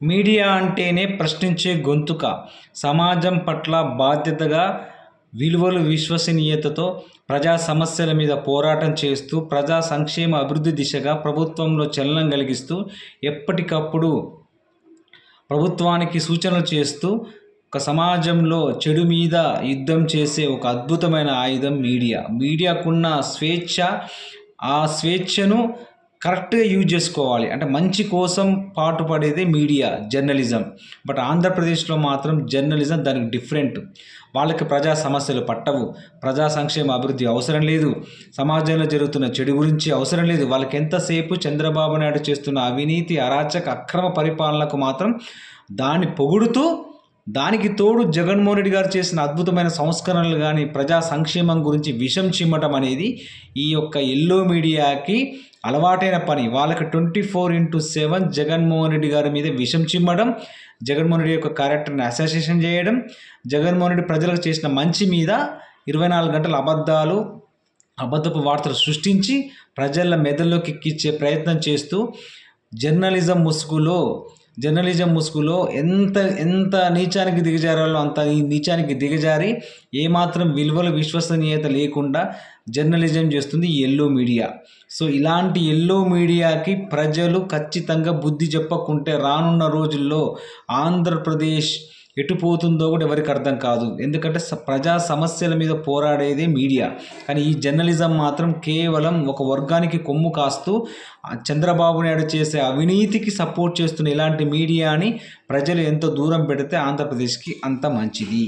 Media అంటేనే ప్రశ్నించే గొంతుక. సమాజం పట్ల బాధ్యతగా, విలువలు, విశ్వసనీయతతో ప్రజా సమస్యల మీద పోరాటం చేస్తూ, ప్రజా సంక్షేమ అభివృద్ధి దిశగా ప్రభుత్వంలో చలనం కలిగిస్తూ, ఎప్పటికప్పుడు ప్రభుత్వానికి సూచనలు చేస్తూ, ఒక సమాజంలో చెడు మీద యుద్ధం చేసే ఒక అద్భుతమైన ఆయుధం మీడియా. మీడియాకున్న స్వేచ్ఛ, ఆ స్వేచ్ఛను కరెక్ట్గా యూజ్ చేసుకోవాలి. అంటే మంచి కోసం పాటుపడేదే మీడియా, జర్నలిజం. బట్ ఆంధ్రప్రదేశ్లో మాత్రం జర్నలిజం దానికి డిఫరెంట్. వాళ్ళకి ప్రజా సమస్యలు పట్టవు, ప్రజా సంక్షేమ అభివృద్ధి అవసరం లేదు, సమాజంలో జరుగుతున్న చెడు గురించి అవసరం లేదు. వాళ్ళకి ఎంతసేపు చంద్రబాబు నాయుడు చేస్తున్న అవినీతి, అరాచక, అక్రమ పరిపాలనకు మాత్రం దాన్ని పొగుడుతూ, దానికి తోడు జగన్మోహన్ రెడ్డి గారు చేసిన అద్భుతమైన సంస్కరణలు కానీ, ప్రజా సంక్షేమం గురించి విషం చిమ్మటం అనేది ఈ యొక్క ఎల్లో మీడియాకి అలవాటైన పని. వాళ్ళకి 24/7 జగన్మోహన్ రెడ్డి గారి మీద విషం చిమ్మడం, జగన్మోహన్ రెడ్డి యొక్క క్యారెక్టర్ని అసోసియేషన్ చేయడం, జగన్మోహన్ రెడ్డి ప్రజలకు చేసిన మంచి మీద 24 గంటల అబద్ధపు వార్తలు సృష్టించి ప్రజల మెదల్లోకి ఎక్కించే ప్రయత్నం చేస్తూ జర్నలిజం ముసుగులో ఎంత నీచానికి దిగజారాలో అంత ఈ నీచానికి దిగజారి ఏమాత్రం విలువలు, విశ్వసనీయత లేకుండా జర్నలిజం చేస్తుంది ఈ ఎల్లో మీడియా. సో ఇలాంటి ఎల్లో మీడియాకి ప్రజలు ఖచ్చితంగా బుద్ధి చెప్పకుంటే రానున్న రోజుల్లో ఆంధ్రప్రదేశ్ ఎటుపోతుందో కూడా ఎవరికి అర్థం కాదు. ఎందుకంటే ప్రజా సమస్యల మీద పోరాడేదే మీడియా. కానీ ఈ జర్నలిజం మాత్రం కేవలం ఒక వర్గానికి కొమ్ము కాస్తూ చంద్రబాబు నాయుడు చేసే అవినీతికి సపోర్ట్ చేస్తున్న ఇలాంటి మీడియాని ప్రజలు ఎంత దూరం పెడితే ఆంధ్రప్రదేశ్కి అంత మంచిది.